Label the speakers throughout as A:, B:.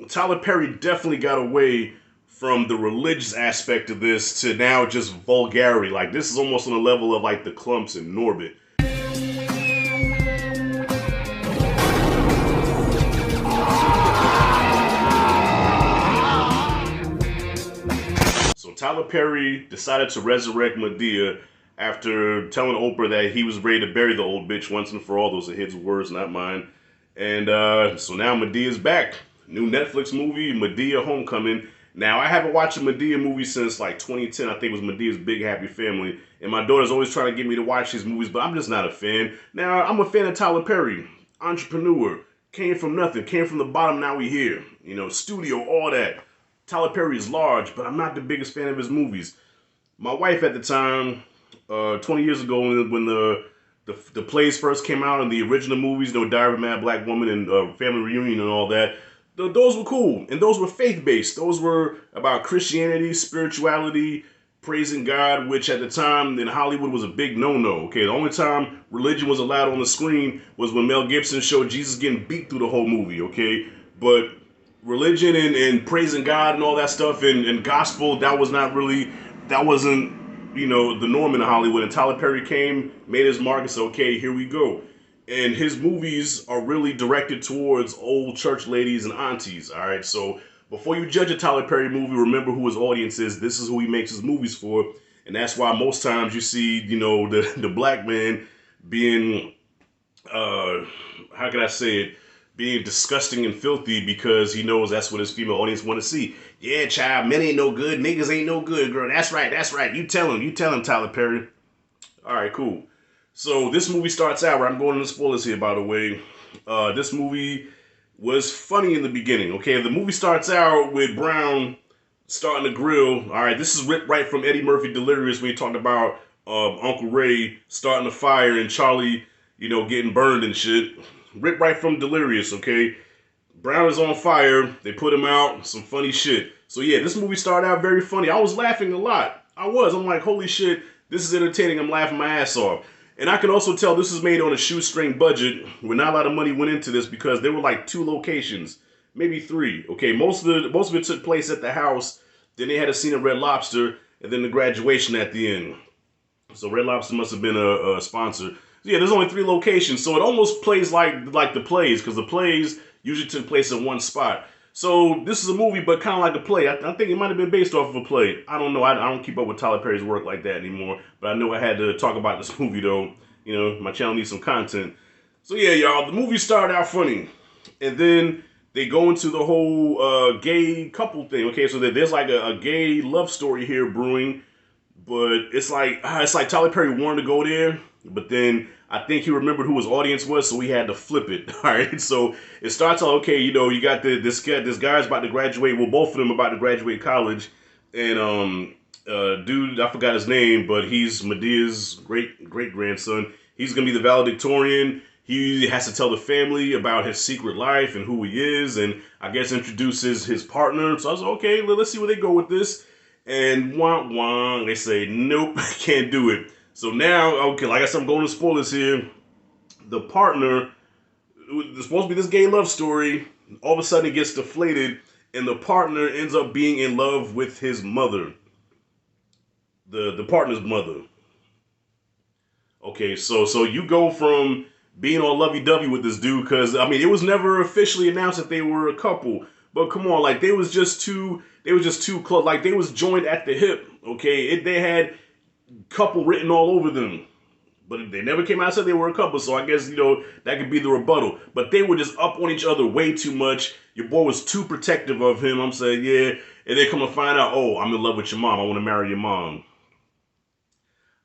A: Tyler Perry definitely got away from the religious aspect of this to now just vulgarity. Like this is almost on the level of like the Clumps and Norbit. So Tyler Perry decided to resurrect Madea after telling Oprah that he was ready to bury the old bitch once and for all. Those are his words, not mine. And so now Medea's back. New Netflix movie, Madea Homecoming. Now, I haven't watched a Madea movie since like 2010. I think it was Medea's Big Happy Family. And my daughter's always trying to get me to watch these movies, but I'm just not a fan. Now, I'm a fan of Tyler Perry, entrepreneur, came from nothing, came from the bottom, now we here. You know, studio, all that. Tyler Perry is large, but I'm not the biggest fan of his movies. My wife at the time, 20 years ago, when the plays first came out and the original movies, no Diary of a Mad Black Woman and Family Reunion and all that, those were cool. And those were faith-based. Those were about Christianity, spirituality, praising God, which at the time in Hollywood was a big no-no. Okay, the only time religion was allowed on the screen was when Mel Gibson showed Jesus getting beat through the whole movie, okay? But religion and praising God and all that stuff and gospel, that wasn't, the norm in Hollywood. And Tyler Perry came, made his mark and said, okay, here we go. And his movies are really directed towards old church ladies and aunties, all right? So before you judge a Tyler Perry movie, remember who his audience is. This is who he makes his movies for. And that's why most times you see, the black man being, how can I say it, being disgusting and filthy because he knows that's what his female audience want to see. Yeah, child, men ain't no good, niggas ain't no good, girl. That's right. You tell him, Tyler Perry. All right, cool. So this movie starts out where I'm going into spoilers here, by the way. This movie was funny in the beginning. Okay, the movie starts out with Brown starting to grill. All right, this is ripped right from Eddie Murphy Delirious when he talked about Uncle Ray starting a fire and Charlie, getting burned and shit. Ripped right from Delirious. Okay, Brown is on fire. They put him out. Some funny shit. So yeah, this movie started out very funny. I was laughing a lot. I'm like, holy shit, this is entertaining. I'm laughing my ass off. And I can also tell this was made on a shoestring budget where not a lot of money went into this because there were like 2 locations, maybe 3. Okay, most of it took place at the house. Then they had a scene of Red Lobster, and then the graduation at the end. So Red Lobster must have been a sponsor. Yeah, there's only 3 locations, so it almost plays like the plays because the plays usually took place in one spot. So this is a movie, but kind of like a play. I think it might have been based off of a play. I don't know. I don't keep up with Tyler Perry's work like that anymore. But I know I had to talk about this movie, though. My channel needs some content. So yeah, y'all, the movie started out funny. And then they go into the whole gay couple thing. Okay, so there's like a gay love story here brewing. But it's like Tyler Perry wanted to go there, but then I think he remembered who his audience was, so he had to flip it. All right, so it starts out okay. You got this guy's about to graduate. Well, both of them about to graduate college, and dude, I forgot his name, but he's Medea's great grandson. He's gonna be the valedictorian. He has to tell the family about his secret life and who he is, and I guess introduces his partner. So I was like, okay, let's see where they go with this. And they say, nope, can't do it. So now, okay, like I said, I'm going to spoilers here. The partner, it's supposed to be this gay love story, all of a sudden it gets deflated, and the partner ends up being in love with his mother. The partner's mother. Okay, so you go from being all lovey-dovey with this dude, because, I mean, it was never officially announced that they were a couple. But come on, like, they was just too close. Like, they was joined at the hip, okay? They had couple written all over them. But they never came out and said they were a couple, so I guess, that could be the rebuttal. But they were just up on each other way too much. Your boy was too protective of him. I'm saying, yeah. And they come to find out, oh, I'm in love with your mom. I want to marry your mom.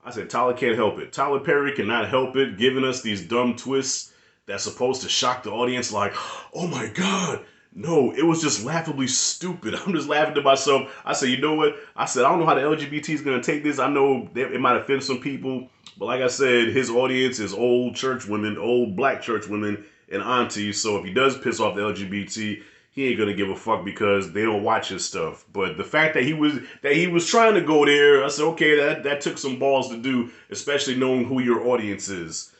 A: I said, Tyler can't help it. Tyler Perry cannot help it, giving us these dumb twists that's supposed to shock the audience like, oh my God. No, it was just laughably stupid. I'm just laughing to myself. I said, you know what? I said, I don't know how the LGBT is going to take this. I know it might offend some people. But like I said, his audience is old church women, old black church women, and aunties. So if he does piss off the LGBT, he ain't gonna give a fuck because they don't watch his stuff. But the fact that he was trying to go there, I said, okay, that took some balls to do, especially knowing who your audience is.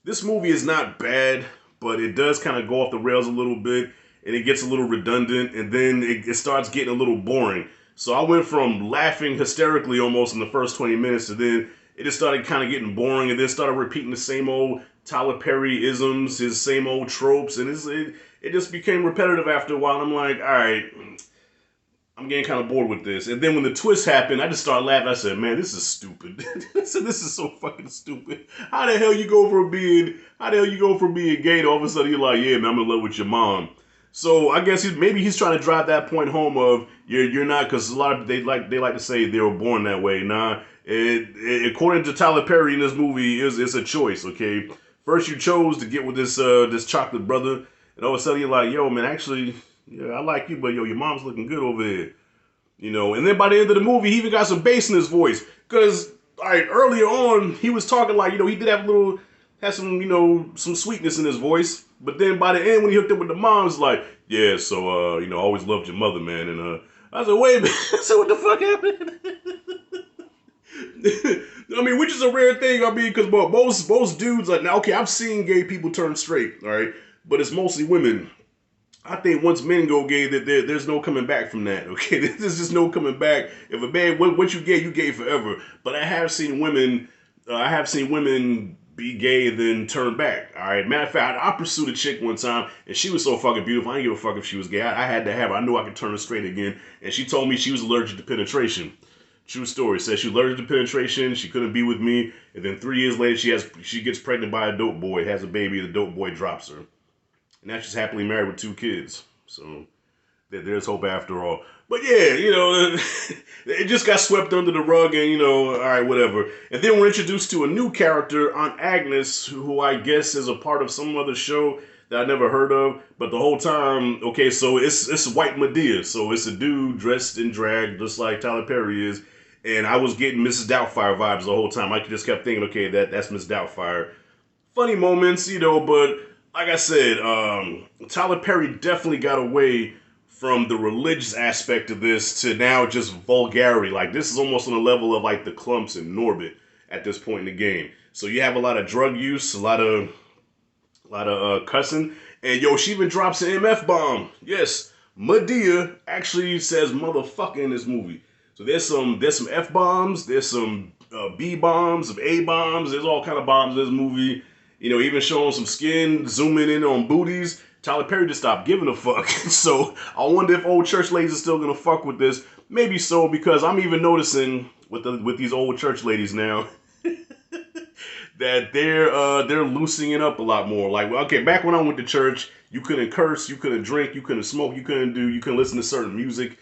A: This movie is not bad, but it does kind of go off the rails a little bit. and it gets a little redundant, and then it starts getting a little boring. So I went from laughing hysterically almost in the first 20 minutes to then it just started kind of getting boring, and then started repeating the same old Tyler Perry isms, his same old tropes, and it just became repetitive after a while. I'm like, all right, I'm getting kind of bored with this. And then when the twist happened, I just started laughing. I said, man, this is stupid. I said, this is so fucking stupid. How the hell you go from being gay to all of a sudden you're like, yeah, man, I'm in love with your mom. So I guess maybe he's trying to drive that point home of you're not, because a lot of they like to say they were born that way. Nah, according to Tyler Perry in this movie, it's a choice. Okay, first you chose to get with this chocolate brother, and all of a sudden you're like, yo, man, actually, yeah, I like you, but yo, your mom's looking good over there. You know, and then by the end of the movie, he even got some bass in his voice. Because, all right, earlier on, he was talking like, you know, he did have some, you know, some sweetness in his voice. But then by the end, when he hooked up with the mom, it's like, yeah, so, you know, I always loved your mother, man. And I said, wait a minute, so what the fuck happened? I mean, which is a rare thing, I mean, because most dudes, like, now, okay, I've seen gay people turn straight, all right? But it's mostly women. I think once men go gay, that there's no coming back from that. Okay, there's just no coming back. If a man, once you gay forever. But I have seen women be gay and then turn back. All right. Matter of fact, I pursued a chick one time, and she was so fucking beautiful. I didn't give a fuck if she was gay. I had to have her. I knew I could turn her straight again. And she told me she was allergic to penetration. True story. Says she was allergic to penetration. She couldn't be with me. And then 3 years later, she gets pregnant by a dope boy, has a baby. The dope boy drops her. And now she's happily married with 2 kids. So there's hope after all. But yeah, you know, it just got swept under the rug and, you know, all right, whatever. And then we're introduced to a new character, Aunt Agnes, who I guess is a part of some other show that I never heard of. But the whole time, okay, so it's white Madea. So it's a dude dressed in drag, just like Tyler Perry is. And I was getting Mrs. Doubtfire vibes the whole time. I just kept thinking, okay, that's Miss Doubtfire. Funny moments, you know, but like I said, Tyler Perry definitely got away from the religious aspect of this to now just vulgarity. Like, this is almost on the level of like the Clumps and Norbit at this point in the game. So you have a lot of drug use, a lot of cussing, and yo, she even drops an MF bomb. Yes, Madea actually says motherfucker in this movie. So there's some F bombs, there's some B bombs, some A bombs. There's all kind of bombs in this movie. You know, even showing some skin, zooming in on booties. Tyler Perry just stopped giving a fuck. So I wonder if old church ladies are still gonna fuck with this. Maybe so, because I'm even noticing with these old church ladies now that they're loosening it up a lot more. Like, okay, back when I went to church, you couldn't curse, you couldn't drink, you couldn't smoke, you couldn't listen to certain music.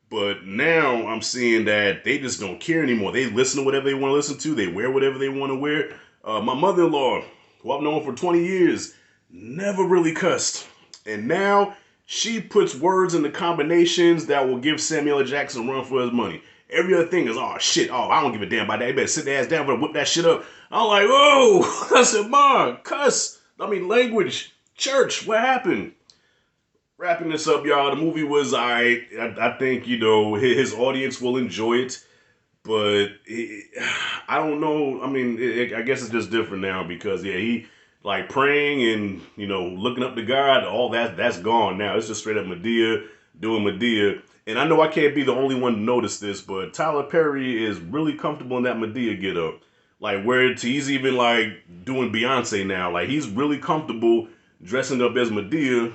A: But now I'm seeing that they just don't care anymore. They listen to whatever they want to listen to. They wear whatever they want to wear. My mother-in-law, who I've known for 20 years, never really cussed. And now she puts words into combinations that will give Samuel L. Jackson a run for his money. Every other thing is, oh shit, oh, I don't give a damn about that. You better sit their ass down and whip that shit up. I'm like, whoa. I said, Ma, cuss. I mean, language. Church, what happened? Wrapping this up, y'all, the movie was alright. I think, you know, his audience will enjoy it. But I don't know. I mean, I guess it's just different now because, yeah, he, like, praying and, you know, looking up to God, all that's gone now. It's just straight up Madea doing Madea. And I know I can't be the only one to notice this, but Tyler Perry is really comfortable in that Madea get-up. Like, where he's even, like, doing Beyonce now. Like, he's really comfortable dressing up as Madea.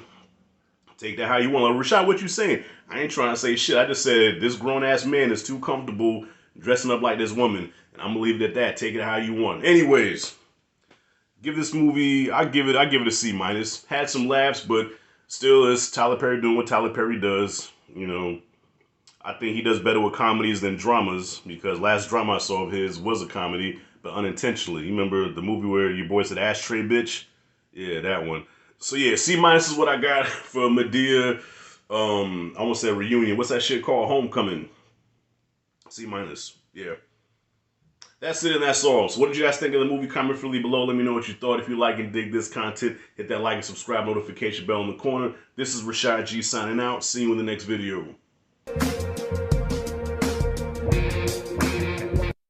A: Take that how you want. Like, Rashad, what you saying? I ain't trying to say shit. I just said this grown-ass man is too comfortable dressing up like this woman. And I'm going to leave it at that. Take it how you want. Anyways, give this movie, I give it a C-. Had some laughs, but still it's Tyler Perry doing what Tyler Perry does. You know, I think he does better with comedies than dramas, because last drama I saw of his was a comedy, but unintentionally. You remember the movie where your boy said ashtray bitch? Yeah, that one. So yeah, C- is what I got for Madea. I almost said reunion. What's that shit called? Homecoming. C-. Yeah. That's it and that's all. So what did you guys think of the movie? Comment freely below. Let me know what you thought. If you like and dig this content, hit that like and subscribe notification bell in the corner. This is Rashad G signing out. See you in the next video.